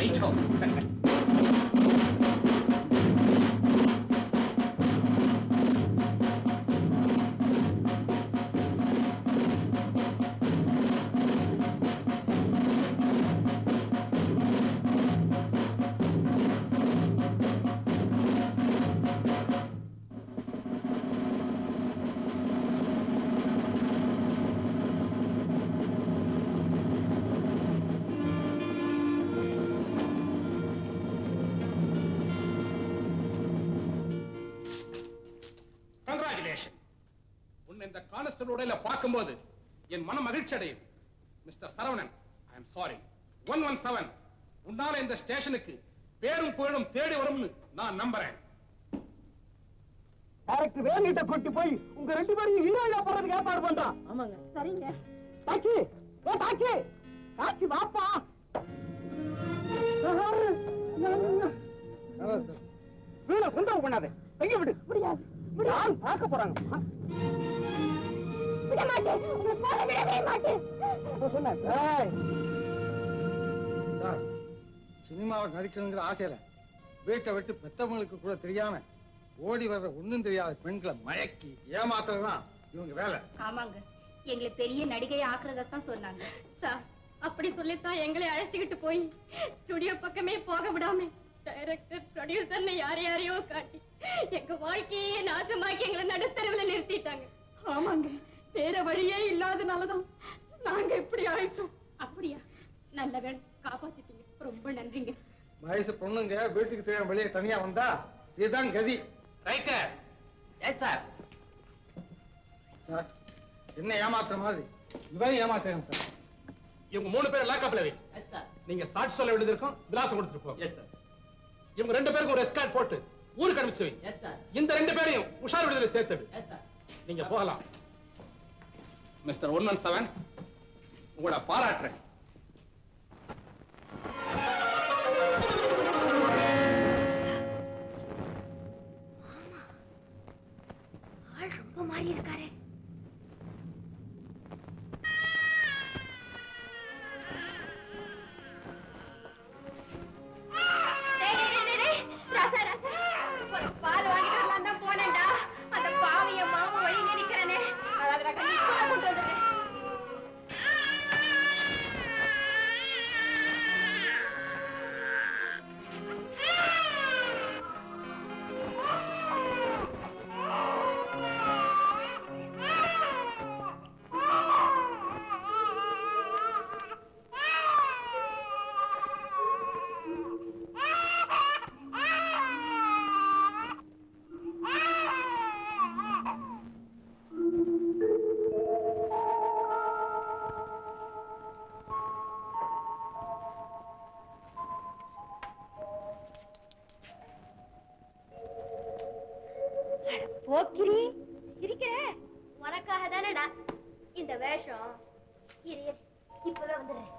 ரைட்டோ. இந்த கான்ஸ்டபிளோட பார்க்கும்போது என் மன மகிழ்ச்சி அடையும். Mister Saravanan, I am sorry. 117 உன்னால இந்த ஸ்டேஷனுக்கு பேரும் புகழும் தேடி வரும்னு நான் நம்புறேன். டைரக்டர் வேணிட்ட கொட்டி போய் உங்க ரெண்டு பேரும் ஹீரோயினா போறதுக்கு ஏற்பாடு பண்றான். ஆமாங்க. சரிங்க. டாக்ஸி, ஏ டாக்ஸி, டாக்ஸி வாப்பா. வீண குண்டவு பண்ணாத, எங்க விடு. முடியாது. யாரும் பார்க்க போறாங்க. விட மாட்டேன், உங்களை போல விடவே மாட்டேன். சொன்னேன். சார், சினிமாவை நடிக்கணுங்கிற ஆசையில வீட்டை விட்டு பெத்தவங்களுக்கு கூட தெரியாம ஓடி வர்ற ஒண்ணும் தெரியாத பெண்களை மயக்கி ஏமாத்துறதுதான் இவங்க வேலை. ஆமாங்க, எங்களை பெரிய நடிகையை ஆக்குறதான் சொன்னாங்க சார். அப்படி சொல்லித்தான் எங்களை அழைச்சுக்கிட்டு போய் ஸ்டுடியோ பக்கமே போக விடாம டைரக்டர் ப்ரொடியூசர்னு யாரையோ காட்டி எங்க வாழ்க்கையே நாசமாக்கி எங்களை நடுத்தரவுல நிறுத்திட்டாங்க. ஆமாங்க, வேற வழியே இல்லாதனாலதான் நாங்க இப்படி ஆயிட்டோம். அப்படியா? நல்ல வேலை, காப்பாத்திட்டீங்க. ரொம்ப நன்றிங்க. வயசு பொண்ணுங்க வீட்டுக்கு தேவை வெளியே தனியா வந்தா இதுதான் கதி. ரைட்டர். Yes sir. சார், என்ன ஏமாத்துற மாதிரி இவன் ஏமாத்துறேன் சார். இவங்க 3 பேரும் லாக்அப்ல வை. Yes sir. நீங்க ஸ்டார்ட் சொல்ல வேண்டியது இருக்கும், விலாசம் கொடுத்துட்டு போங்க. Yes sir. இவங்க 2 பேருக்கு ஒரு எஸ்கார்ட் போட்டு ஊருக்கு அனுப்பிச்சு வை. Yes sir. இந்த 2 பேரையும் உஷார் விடுதலை சேர்த்துடு. S sir. நீங்க போகலாம். மிஸ்டர் 117, உங்களோட பாராட்டுறேன். ஆள் ரொம்ப மாறி இருக்காரே. பால் வாங்கிட்டு வரலாம் தான் போனேன்டா. அந்த பாவிய மாமா வழியில நிக்கிறனே. அதாவது கொண்டு வந்துடுறேன். போக்கிரி இருக்கிற உனக்காக தானடா இந்த வேஷம். இப்பவே வந்துடுறேன்.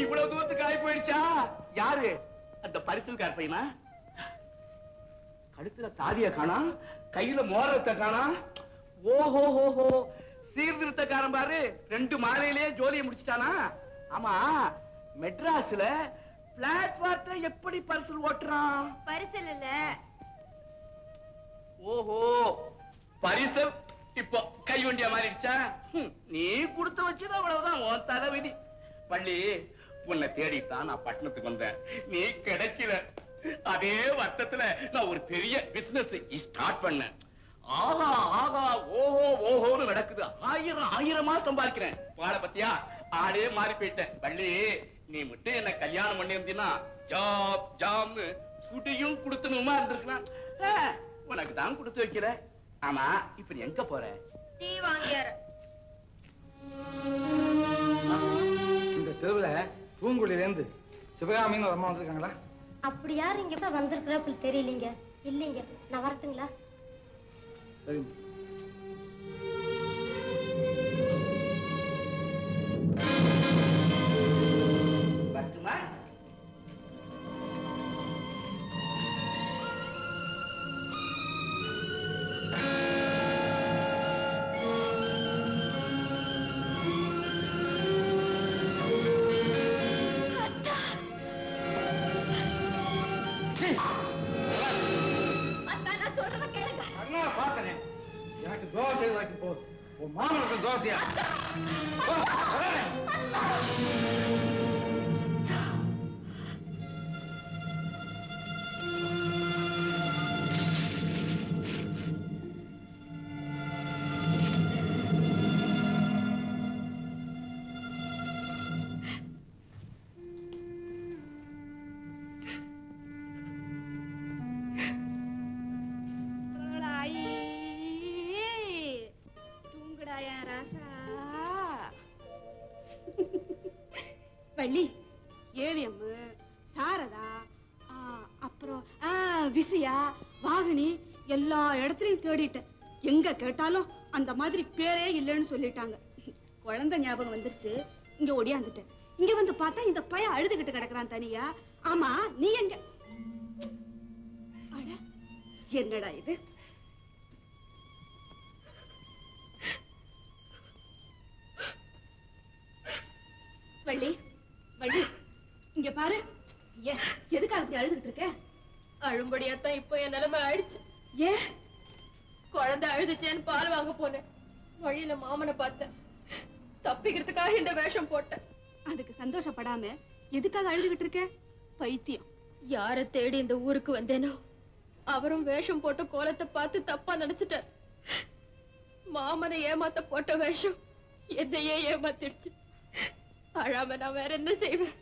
இவ்வளவு தூரத்துக்கு ஆகி போயிடுச்சா? யாரு அந்த பரிசல்கார பையனா? கழுத்துல தாதிய காணா, கையில மோதிரத்தை காணா. ஓஹோ ஹோஹோ, சீர்திருத்தக்காரன் பாரு, 2 மாலையிலே ஜோலியை முடிச்சிட்டானா? ஆமா, மெட்ராஸ்ல பிளாட்பார்த்த எப்படி பரிசல் ஓட்டுறான்? பரிசல் இல்ல. ஓஹோ, பரிசல் இப்போ கை வண்டியா மாறிடுச்சா? நீ கொடுத்து வச்சது அவ்வளவுதான், உன் தலை விதி. பள்ளி, உன்னை தேடித்தான் நான் பட்டணத்துக்கு வந்தேன். நீ கிடைக்கல. அதே வருத்தத்துல நான் ஒரு பெரிய பிசினஸ் ஸ்டார்ட் பண்ணேன். ஆஹா ஆஹா ஓஹோ ஓஹோன்னு நடக்குது. ஆயிரமா சம்பாதிக்கிறேன். பாட பத்தியா, ஆடே மாறி போயிட்டேன். பள்ளி, நீ மட்டும் என்ன கல்யாணம் பண்ணி இருந்தீன்னா ஜாப் ஜாம்னு குடியும் குடுத்தணுமா இருந்திருக்கலாம். உனக்கு தான் கொடுத்து வைக்கிற. ஆமா, இப்ப நீ எங்க போற? டீ வாங்கியார. இந்த தெருவுல பூங்குடியில இருந்து சிவகாமின்னு ஒரு அம்மா வந்திருக்காங்களா? அப்படி யாரு இங்க வந்திருக்கிறப்ப தெரியலீங்க. இல்லைங்க, நான் வரட்டுங்களா? சரி. வரட்டுமா? எனக்கு தோசை செய்து வாக்கி போதும். உன் மாமனுக்கு தோசையா? வள்ளி, ஏவிஎம், சாரதா, அப்புறம் விசையா, வாகினி எல்லா இடத்துலயும் தேடிட்டேன். எங்க கேட்டாலும் அந்த மாதிரி பேரே இல்லைன்னு சொல்லிட்டாங்க. குழந்தை ஞாபகம் வந்துருச்சு, இங்க ஓடியாந்துட்டேன். இங்க வந்து பார்த்தா இந்த பையன் அழுதுகிட்டு கிடக்குறான் தனியா. ஆமா, நீ எங்க? அட, என்னடா இது? வள்ளி, வள்ளி, இங்க பாரு. எதுக்காக அப்படி அழுதுகிட்டு இருக்க? அழும்படியாத்தான் இப்போ என் நிலைமை ஆயிடுச்சு. ஏன்? குழந்தை அழுதுச்சேன்னு பால் வாங்க போனேன். வழியில மாமனை பார்த்தேன். தப்பிக்கிறதுக்காக இந்த வேஷம் போட்டேன். அதுக்கு சந்தோஷப்படாம எதுக்காக அழுதுகிட்டு இருக்க? பைத்தியம். யார தேடி இந்த ஊருக்கு வந்தேனோ அவரும் வேஷம் போட்ட கோலத்தை பார்த்து தப்பா நினைச்சிட்டார். மாமனை ஏமாத்த போட்ட வேஷம் என்னையே ஏமாத்திடுச்சு. அழாம நான் வேற என்ன செய்வேன்?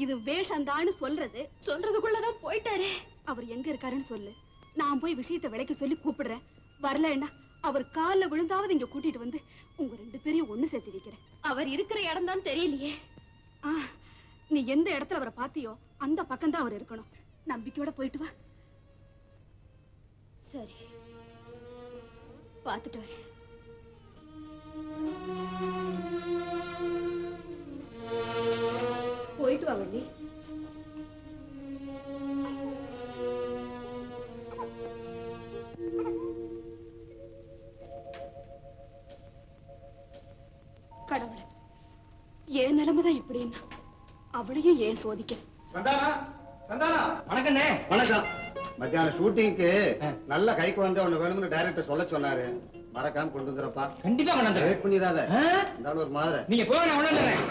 இது வேஷந்தான்னு சொல்றதுக்குள்ளதான் போயிட்டாரே. அவர் எங்க இருக்காருன்னு சொல்லு, நான் போய் விஷயத்தை விலைக்கு சொல்லி கூப்பிடுறேன். வரலன்னா அவர் காலில் விழுந்தாவது இங்க கூட்டிட்டு வந்து உங்க 2 பேரையும் ஒண்ணு சேர்த்து வைக்கிறேன். அவர் இருக்கிற இடம் தான் தெரியலையே. நீ எந்த இடத்துல அவரை பாத்தியோ அந்த பக்கம் தான் அவர் இருக்கணும். நம்பிக்கையோட போயிட்டு வா. சரி, பாத்துட்டு வரேன். போயிட்டு வா வள்ளி. கடவுளே, ஏன் நிலைமைதான் இப்படின்னா அவளையும் ஏன் சோதிக்க? சந்தானா, சந்தானா. வணக்கண்ணே. வணக்கம். மத்தியானம் ஷூட்டிங்க்கு நல்ல கை குழந்தை ஒண்ணு வேணும்னு டைரக்டர் சொல்ல சொன்னாரு. மறக்காம கொண்டு வந்துறப்பா. கண்டிப்பா கொண்டு வெயிட் பண்ணிராத. இந்த ஒரு மாதிரி. நீங்க போக நான் உணர்றேன்.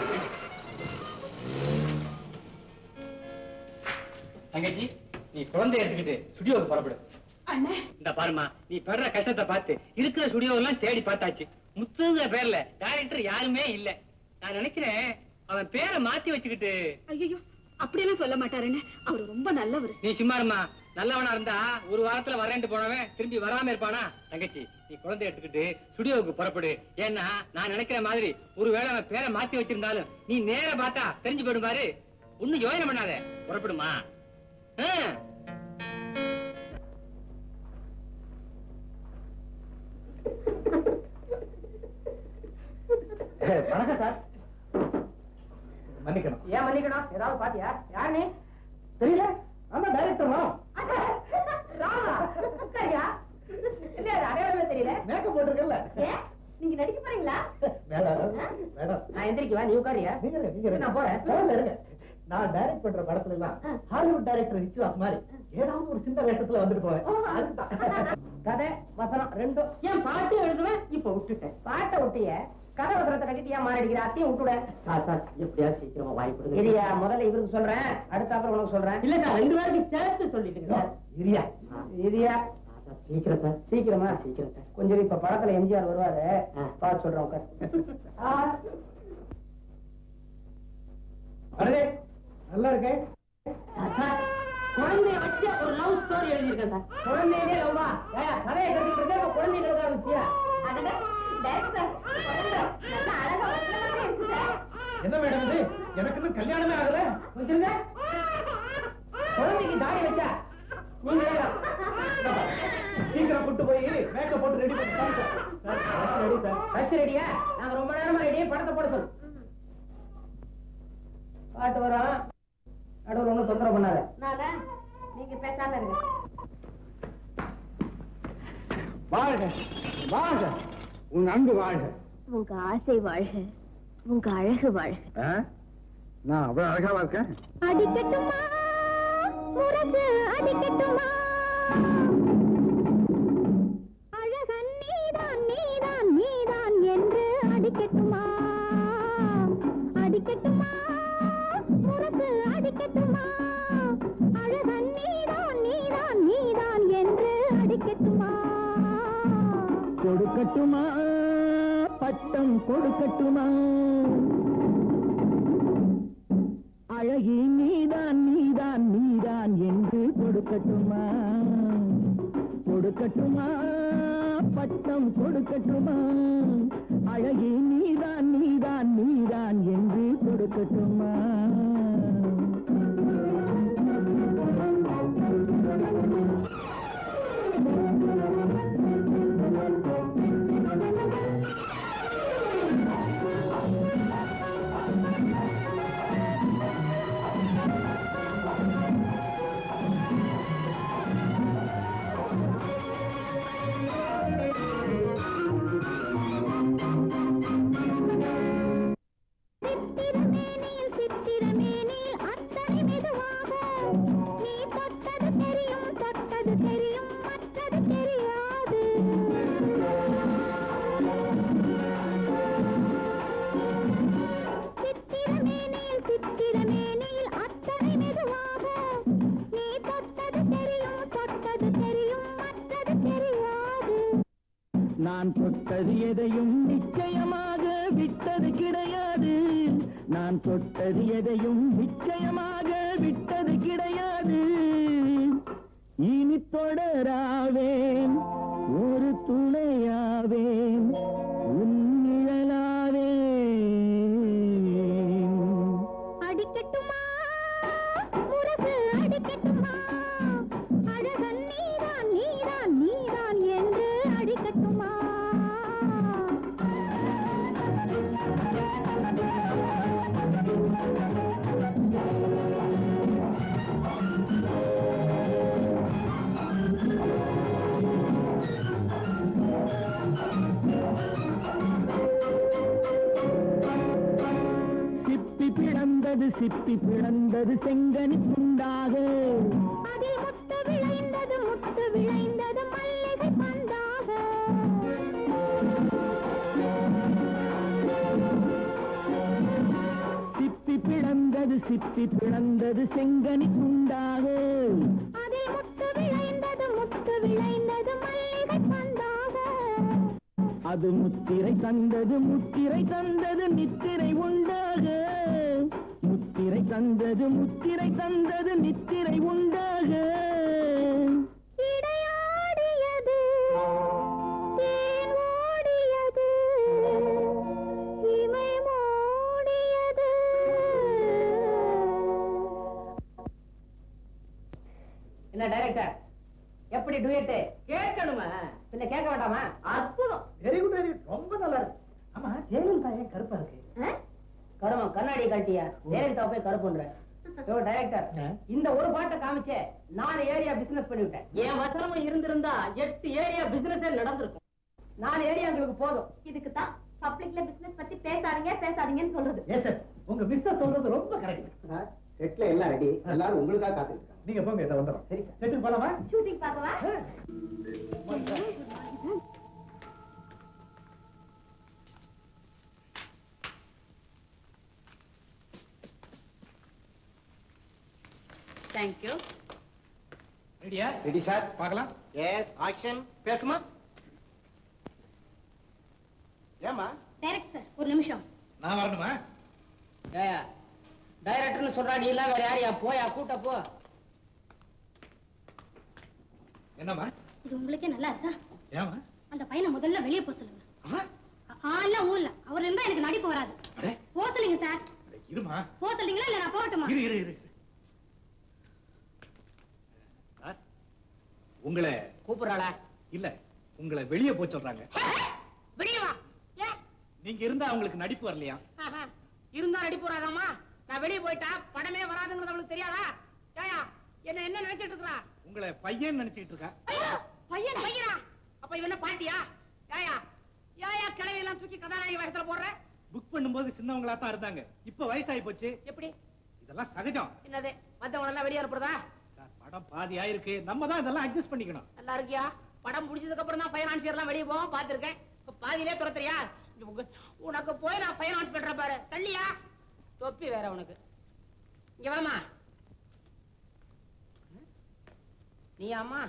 தங்கச்சி, நீ குழந்தை எடுத்துக்கிட்டு ஸ்டுடியோவுக்கு புறப்படு. அண்ணே, இந்த பாருமா, நீ படுற கஷ்டத்தை பார்த்து இருக்கிற ஸ்டுடியோ எல்லாம் தேடி பார்த்தாச்சு. முத்துங்கிற பேர்ல டைரக்டர் யாருமே இல்ல. நான் நினைக்கிறேன் அவன் பேரை மாத்தி வச்சுக்கிட்டு. ஐயோ, அப்படியெல்லாம் சொல்ல மாட்டாருன்னு. அவரு ரொம்ப நல்லவர். நீ சும்மா இருமா. நல்லவனா இருந்தா ஒரு வாரத்துல வரேன்ட்டு போனவன் திரும்பி வராம இருப்பானா? தங்கச்சி, நீ குழந்தை எடுத்துக்கிட்டு ஸ்டுடியோவுக்கு புறப்படு. ஏன்னா நான் நினைக்கிற மாதிரி ஒருவேளை அவன் பேரை மாத்தி வச்சிருந்தாலும் நீ நேர பார்த்தா தெரிஞ்சு போயிடும் பாரு. ஒண்ணு யோசனை பண்ணாத, புறப்படுமா? வணக்கம் சார். மன்னிக்கணும். ஏன் மன்னிக்கணும்? ஏதாவது பாத்தியா? யார் நீ? தெரியல. ஆமா, டைரக்டர் அடையாளமே தெரியல. மேக்கப் போட்டிருக்கல. நீங்க நடிக்க போறீங்களா? மேடம், நான் எந்திரிக்குவா, நீ உட்காரியா? நான் போறேன். நான் டைரக்ட் பண்ற படத்துல எல்லாம் ஹாலிவுட் டைரக்டர் விஸ்வாஸ் மாதிரி ஏதாவது ஒரு சின்ன வேஷத்துல வந்துட்டு போவேன். கதை வசனம் ரெண்டும். ஏன் பாட்டு எழுதுவேன்? இப்ப விட்டுட்டேன். பாட்டை விட்டிய கதை வசனத்தை கட்டிட்டியா மாறிடுகிற? அத்தையும் விட்டுட. சார், எப்படியா சீக்கிரமா வாய்ப்பு இரியா, முதல்ல இவருக்கு சொல்றேன், அடுத்த அப்புறம் உனக்கு சொல்றேன். இல்ல சார், 2 பேருக்கு சேர்த்து சொல்லிட்டு. இரியா இரியா, சீக்கிரம் சார். சீக்கிரமா சீக்கிரம் சார். கொஞ்சம் இப்ப படத்துல எம்ஜிஆர் வருவாரு, பார்த்து சொல்றேன். உட்கார். அரே, நல்லா இருக்கே. குழந்தைய வச்சு ஒரு லவ் ஸ்டோரி எழுதியிருக்கேன் சார். குழந்தையிலே லவ்வா? கதையை கட்டிட்டு இருக்க குழந்தையில எழுத ஆரம்பிச்சியா? என்ன மேடம் இது? எனக்கு இன்னும் கல்யாணமே ஆகல. குழந்தைக்கு தாடி வச்சா நீங்களே கூட்டு போய் மேக்கப் போட்டு ரெடி பண்ணி சார் ரெடி சார் ஃபர்ஸ்ட் ரெடியா நாங்க ரொம்ப நேரமா ரெடியா படத்தை போட சொல்லு பாட்டு வரோம் நடுவுல ஒன்றும் தொந்தரவு பண்ணாத நானா நீங்க பேசாம இருங்க வாழ்க வாழ்க உன் அன்பு வாழ்க உங்க ஆசை வாழ்க உங்க அழகு வாழ்க நான் அவ்வளவு அழகாவா இருக்கேன் அடிக்கட்டுமா முரசு அடிக்கட்டுமா அழகன் நீதான் நீதான் நீதான் என்று அடிக்கட்டுமா அடிக்கட்டுமா முரசு அடிக்கட்டுமா அழகன் நீதான் நீதான் நீதான் என்று அடிக்கட்டுமா கொடுக்கட்டுமா பட்டம் கொடுக்கட்டுமா அழகி நீதான் நீதான் நீதான் என்று கொடுக்கட்டுமா கொடுக்கட்டுமா பட்டம் கொடுக்கட்டுமா அழகி நீதான் நீதான் நீதான் என்று கொடுக்கட்டுமா நான் தொட்டது எதையும் நிச்சயமாக விட்டது கிடையாது நான் தொட்டது எதையும் நிச்சயமாக விட்டது கிடையாது இனி தொடராவேன் ஒரு துணையாவேன் உன் நிழலாவேன் அடிக்கட்டுமா முரசு அடிக்கட்டுமா அழகன் நீதான் நீதான் நீதான் என்று அடிக்கட்டுமா சிப்பி பிளந்தது செங்கனி துண்டாக அதில் முத்து விளைந்தது மல்லிகை பந்தாக சிப்பி பிளந்தது செங்கனி துண்டாக அதில் முத்து விளைந்தது மல்லிகை பந்தாக அது முத்திரை தந்தது நித்திரை உண்டாக முத்திரை தந்தது நித்திரை உண்டாக இடையாடியது தேன் ஓடியது இமை மூடியது என்ன டைரக்டர் எப்படி டூயட் கேட்கணுமா பின்ன கேட்க வேண்டாமா அற்புதம் வெரி குட் ரொம்ப நல்லா இருக்கு ஆமா ஜெயலலிதா ஏன் கருப்பா இருக்கு கருமம் கண்ணாடி கட்டியா ஜெயலலிதா போய் கருப்புன்ற டைரக்டர் இந்த ஒரு பாட்டை காமிச்சே 4 ஏரியா பிசினஸ் பண்ணிவிட்டேன் என் வசனமும் இருந்திருந்தா 8 ஏரியா பிசினஸே நடந்திருக்கும் 4 ஏரியா உங்களுக்கு போதும் இதுக்கு தான் பப்ளிக்ல பிசினஸ் பத்தி பேசாதீங்கன்னு சொல்றது எஸ் சார் உங்க பிசினஸ் சொல்றது ரொம்ப கரெக்ட் செட்ல எல்லாம் ரெடி எல்லாரும் உங்களுக்காக காத்துட்டு இருக்காங்க நீங்க போங்க இதை வந்துடும் சரி செட்டுக்கு போலாமா ஷூட்டிங் பார்க்கவா Thank you. ரெடியா ரெடி சார் பார்க்கலாம் எஸ் ஆக்ஷன் பேசுமா ஏமா டைரக்ட் சார் ஒரு நிமிஷம் நான் வரணுமா டைரக்டர்னு சொல்றா நீ எல்லாம் வேற யாரையா போயா கூட்ட போ என்னம்மா இது உங்களுக்கே நல்லா இருக்கா ஏமா அந்த பையனை முதல்ல வெளியே போக சொல்லுங்க இல்ல ஊர்ல அவர் இருந்தா எனக்கு நடிப்பு வராது போக சொல்லுங்க சார் இருமா போக சொல்றீங்களா இல்ல நான் போகட்டுமா இரு உங்களை கூப்பிடுறாளா இல்ல உங்களை வெளியே போய் சொல்றாங்க. வெளியே வா. ஏன் நீங்க இருந்தா அவங்களுக்கு நடிப்பு வரலையா? இருந்தா நடிப்பு வராதாமா? நான் வெளியே போயிட்டா படமே வராதுங்கிறது அவளுக்கு தெரியாதா? ஏயா என்ன நினைச்சிட்டு இருக்கா? உங்களை பையன் நினைச்சிட்டு இருக்கா. பையன் பையனா? அப்ப இவன பாட்டியா? ஏயா ஏயா கிளவி எல்லாம் தூக்கி கதாநாயகி வேஷத்துல போடுற? புக் பண்ணும்போது சின்னவங்களா தான் இருந்தாங்க. இப்ப வயசாகி போச்சு. எப்படி? இதெல்லாம் சகஜம். என்னது மத்தவங்க எல்லாம் வெளியே அனுப்புறதா? படம் பாதி ஆயிருக்கு. நம்ம தான் இதெல்லாம் அட்ஜஸ்ட் பண்ணிக்கணும். நல்லா இருக்கியா? படம் முடிச்சதுக்கு அப்புறம் தான் பைனான்சியர் எல்லாம் வெளியே போவோம் பாத்துருக்கேன். பாதியிலே துரத்துறியா? உனக்கு போய் நான் பைனான்ஸ் பண்ற பாரு. தள்ளியா? தொப்பி வேற உனக்கு. இங்க வாமா. நீ அம்மா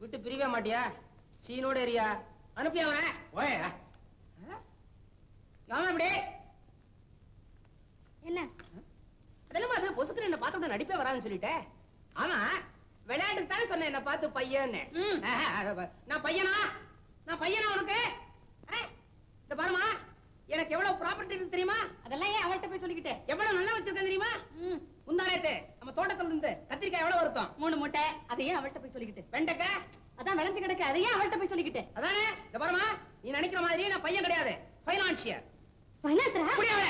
விட்டு பிரிவே மாட்டியா? சீனோட ஏரியா அனுப்பியா அவன? ஓயா இப்படி என்ன அதெல்லாம் பொசுக்கு என்ன பார்த்த நடிப்பே வராதுன்னு சொல்லிட்டேன். ஆமா விளையாட்டு தானே சொன்னேன் என்ன பார்த்து பையன்னு. நான் பையனா? நான் பையனா உனக்கு? இந்த பாருமா எனக்கு எவ்வளவு ப்ராப்பர்ட்டி இருக்கு தெரியுமா? அதெல்லாம் ஏன் அவள்கிட்ட போய் சொல்லிக்கிட்டே? எவ்வளவு நல்லா வச்சிருக்கேன் தெரியுமா? முந்தானேத்து நம்ம தோட்டத்துல இருந்து கத்திரிக்காய் எவ்வளவு வருத்தம்? 3 மூட்டை. அதையே அவள்கிட்ட போய் சொல்லிக்கிட்டு. வெண்டைக்காய் அதான் விளைஞ்சு கிடக்கு. அதையே அவள்கிட்ட போய் சொல்லிக்கிட்டு. அதானே. இந்த பாருமா நீ நினைக்கிற மாதிரி நான் பையன் கிடையாது. பைனான்சியர். பைனான்சரா?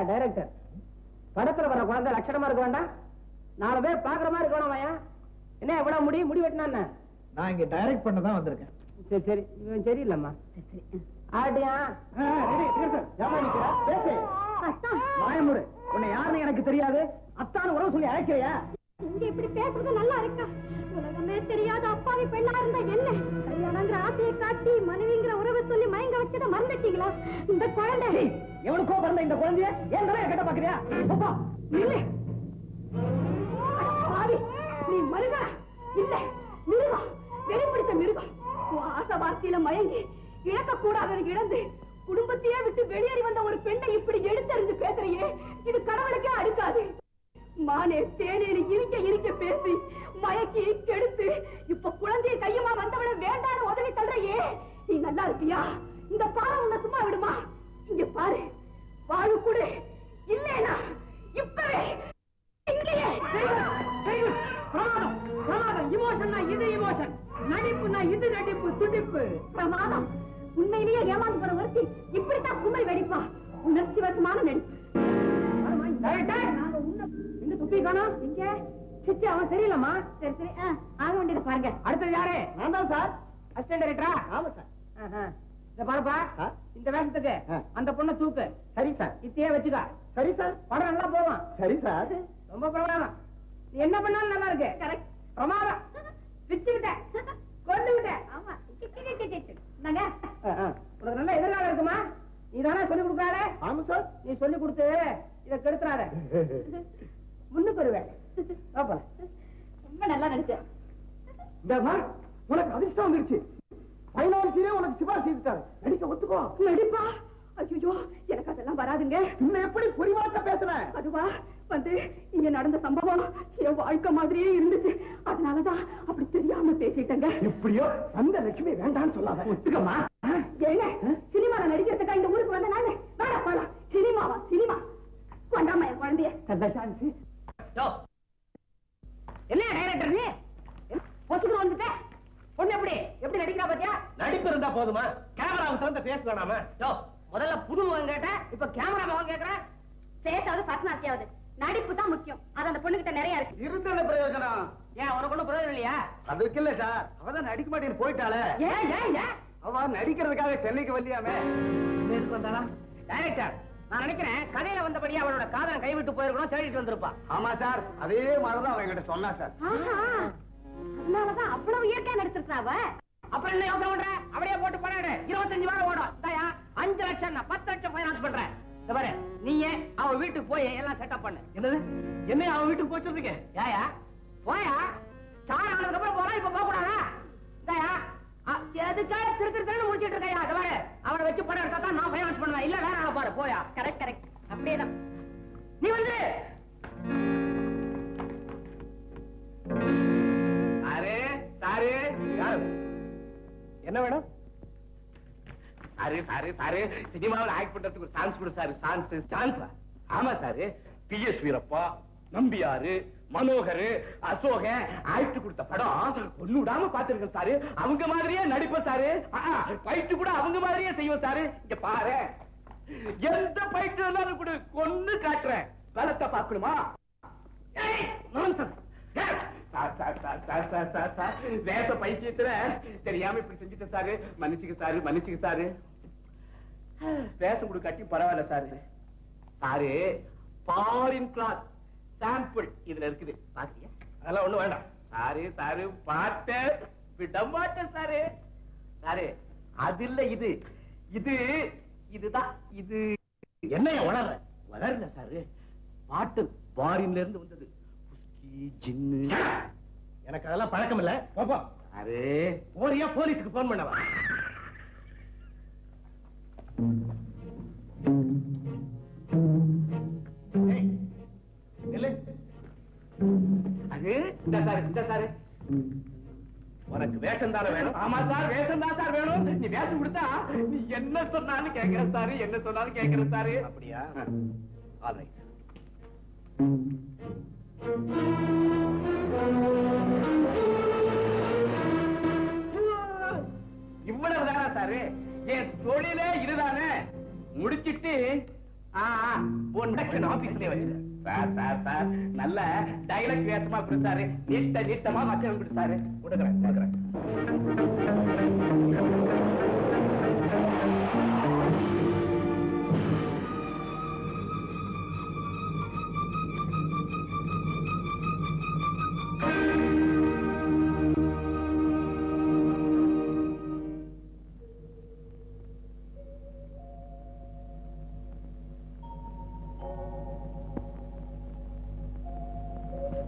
டைரக்டர் படத்துல வர குழந்தை லட்சணமா இருக்க வேண்டாம். 4 பேர் பாக்குற மாதிரி இருக்கணும். என்ன எவ்வளவு முடி வெட்டினா? நான் இங்க டைரக்ட் பண்ண தான் வந்திருக்கேன். சரி சரி இவன் சரியில்லம்மா. ஆட்டியா மாயமுரு உன்னை யாருன்னு எனக்கு தெரியாது. அத்தான உறவு சொல்லி அழைக்கிறியா? இங்க இப்படி பேசுறது நல்லா இருக்கா? உலகமே தெரியாத அப்பாவி பெண்ணா இருந்தா என்ன? கல்யாணங்கிற ஆசையை காட்டி மனைவிங்கிற உறவை சொல்லி மயங்க வச்சத மறந்துட்டீங்களா? இந்த குழந்தை எவனுக்கோ பிறந்த இந்த குழந்தைய ஏன் தலைய கட்ட பாக்குறியா? இல்ல பாவி நீ மருகா இல்ல மிருகம், வெளிப்பிடித்த மிருகம். ஆசை வார்த்தையில மயங்கி இழக்க கூடாதது இழந்து குடும்பத்தையே விட்டு வெளியேறி வந்த ஒரு பெண்ணை இப்படி எடுத்தறிஞ்சு பேசுறியே, இது கடவுளுக்கே அடுக்காது. மானே தேனேனு இருக்க பேசி மயக்கி கெடுத்து இப்ப குழந்தைய கையமா வந்தவளை வேண்டான்னு உதவி தள்ளுறையே, நீ நல்லா இருப்பியா? இந்த பாரம் உன்னை சும்மா விடுமா? இங்க பாரு, வாழு கூட இல்லேனா இப்பவே இங்கேயே. பிரமாதம் பிரமாதம். இமோஷன்னா இது இமோஷன், நடிப்புனா இது நடிப்பு, துடிப்பு. பிரமாதம். உண்மையிலேயே ஏமாந்து போற ஒருத்தி இப்படித்தான் குமரி வெடிப்பா. உணர்ச்சி வசமான நடிப்பு. துப்பி காணோம். இங்க சிச்சி அவன் சரியில்லம்மா. சரி சரி ஆக வேண்டியது பாருங்க. அடுத்தது யாரு? நான் தான் சார், அசிஸ்டன்ட் டைரக்டரா. ஆமா சார். இந்த பாருப்பா, இந்த வேஷத்துக்கு அந்த பொண்ணை தூக்கு. சரி சார். இத்தையே வச்சுக்கா. சரி சார். படம் நல்லா போவான். சரி சார். ரொம்ப பிரமாதம். நீ என்ன பண்ணாலும் நல்லா இருக்கு. கரெக்ட். பிரமாதம். பிச்சுக்கிட்டேன், கொண்டு விட்டேன். ஆமா நாங்க உனக்கு நல்ல எதிர்காலம் இருக்குமா? நீ தானே சொல்லி கொடுக்காத? ஆமா சார். நீ சொல்லி கொடுத்து இதை கெடுத்துறாத. முன்னுக்கு வருவேன். ரொம்ப நல்லா நடிச்சேன். உனக்கு அதிர்ஷ்டம் வந்துருச்சு. பைனான்சியரே உனக்கு சிபாரிசு செய்துட்டாரு. நடிக்க ஒத்துக்கோ. நடிப்பா? ஐயோ எனக்கு அதெல்லாம் வராதுங்க. இன்னும் எப்படி புரிவாக்க பேசுறேன்? அதுவா வந்து இங்க நடந்த சம்பவம் என் வாழ்க்கை மாதிரியே இருந்துச்சு. அதனாலதான் அப்படி தெரியாம பேசிட்டேங்க. எப்படியோ அந்த லட்சுமி வேண்டான்னு சொல்லாத. ஒத்துக்கமா? ஏங்க சினிமால நடிக்கிறதுக்கா இந்த ஊருக்கு வந்த நானு? வேற போலாம். சினிமாவா? சினிமா கொண்டாம என் குழந்தைய. என்ன டைரக்டர் நீ பொசுக்கு வந்துட்ட? பொண்ணு எப்படி எப்படி நடிக்கிறா பாத்தியா? நடிப்பு இருந்தா போதுமா? கேமராவை திறந்து பேச வேணாமா? முதல்ல புது முகம் கேட்ட, இப்ப கேமரா முகம் கேக்குற. பேசாவது பர்சனாலிட்டியாவது, நடிப்பு தான் முக்கியம். அது அந்த பொண்ணுகிட்ட நிறைய இருக்கு. இருந்தது பிரயோஜனம். ஏன் உனக்கு ஒண்ணும் பிரயோஜனம் இல்லையா? அதுக்கு இல்ல சார், அவதான் நடிக்க மாட்டேன்னு போயிட்டாளே. ஏன் ஏன் ஏன் அவ நடிக்கிறதுக்காக சென்னைக்கு வரலையாமே. வந்தாளா? டைரக்டர் நான் நினைக்கிறேன் கதையில வந்தபடியே அவளோட காதலை கைவிட்டு போயிருக்கணும், தேடிட்டு வந்திருப்பா. ஆமா சார், அதே மாதிரிதான் அவன் கிட்ட சொன்னா சார். அதனாலதான் அவ்வளவு இயற்கையா நடிச்சிருக்கா அவ. அப்புறம் என்ன யோசனை பண்ற? அவளையே போட்டு பணம் 25 வாரம் ஓடும். 5 லட்சம் 10 லட்சம் பைனான்ஸ் பண்றேன். பாரு நீயே அவன் வீட்டுக்கு போய் எல்லாம் செட்டப் பண்ணு. என்னது? என்ன அவன் வீட்டுக்கு போய் சொல்றீங்க? ஏயா போயா? சார் ஆனதுக்கு அப்புறம் போறா, இப்ப போக கூடாதா? எதுக்காக திருத்திருத்தன்னு முடிச்சிட்டு இருக்கையா? பாரு அவனை வச்சு படம் எடுத்தா தான் நான் பைனான்ஸ் பண்ணுவேன். இல்ல வேற ஆள பாரு. போயா. கரெக்ட் கரெக்ட், அப்படியேதான். நீ வந்து சாரு சாரு யாரு? என்ன வேணும்? சாரு சாரு சாரு சினிமாவில் ஆக்ட் பண்றதுக்கு ஒரு சான்ஸ் கொடு சார். சான்ஸ் சான்ஸ் ஆமா சாரு, PS வீரப்பா, நம்பியாரு, மனோகர், அசோகன் ஆயிட்டு கொடுத்த படம் ஒண்ணு விடாம பாத்துருக்கேன் சாரு. அவங்க மாதிரியே நடிப்பேன் சாரு. பயிற்று கூட அவங்க மாதிரியே செய்வோம் சாரு. இங்க பாரு, எந்த பயிற்று இருந்தாலும் கூட கொன்னு காட்டுறேன். பலத்தை பார்க்கணுமா? வேச பைத்தியத்துல தெரியாம இப்படி செஞ்சுட்டேன் சாரு. மன்னிச்சுக்க சாரு, மன்னிச்சுக்க சாரு. வேஷம் கூட கட்டி பரவாயில்ல sir. Sir, foreign glass sample இதுல இருக்குது, பாக்குறியா? அதெல்லாம் ஒண்ணு வேண்டாம் சாரு. சாரு பாட்ட விட மாட்டேன் சாரு. சாரு, அது இல்ல, இது இது இதுதான். இது என்னைய வளரல சாரு. பாட்டு ஃபாரின்ல இருந்து வந்தது. ஜின்னு எனக்கு அதெல்லாம் பழக்கம் இல்ல. அரே, போறியா? போலீஸுக்கு போன் பண்ணவா? அது இந்த சாரு, உனக்கு வேஷம் தானே வேணும்? ஆமா சார், வேஷம் தான் சார் வேணும். நீ வேஷம் கொடுத்தா நீ என்ன சொன்னாலும் கேட்கிற சாரு, என்ன சொன்னாலும் கேட்கிற சாரு. அப்படியா? ஆல்ரைட். இவ்வளவு தானா சாரு? என் தொழிலே இதுதானே. முடிச்சிட்டு ஆபீஸ்லயே வச்சு சார் நல்ல டைலாக் வேஷமா கொடுத்தாரு. நீட்டமா மக்கள் கொடுத்தாரு. கொடுக்குறேன்.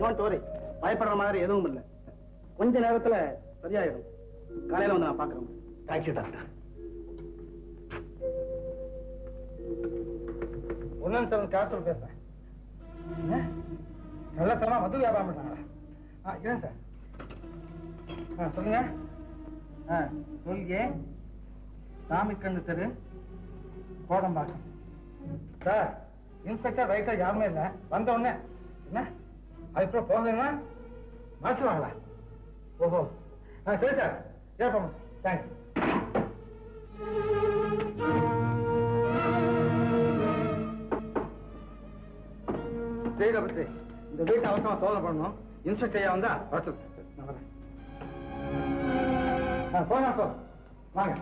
டோன்ட் வரி, பயப்படுற மாதிரி எதுவும் இல்லை. கொஞ்ச நேரத்துல சரியாயிடும். காலையில வந்து நான் பாக்குறேன். Thank you doctor. ஒன்னு கேப்சூல் பேசுறேன். நல்லத்தனமா மது வியாபாரம் பண்றாங்களா? ஏன் சார்? சொல்லுங்க. சொல்லியே சாமிக்கண்ணு தெரு, கோடம்பாக்கம். சார், இன்ஸ்பெக்டர் ரைட்டா யாருமே இல்லை. வந்த உடனே என்ன அதுக்கப்புறம் போங்கன்னா மாற்றுவாங்களா? ஓஹோ, சரி சார், ஏற்பா. தேங்க்ஸ். சரிடா பத்தி, இந்த வீட்டை அவசரமா சோதனை பண்ணணும். இன்ஸ்பெக்டர் ஐயா வந்தா வர சொல்லு. நான் வரேன். போனா போ, வாங்க.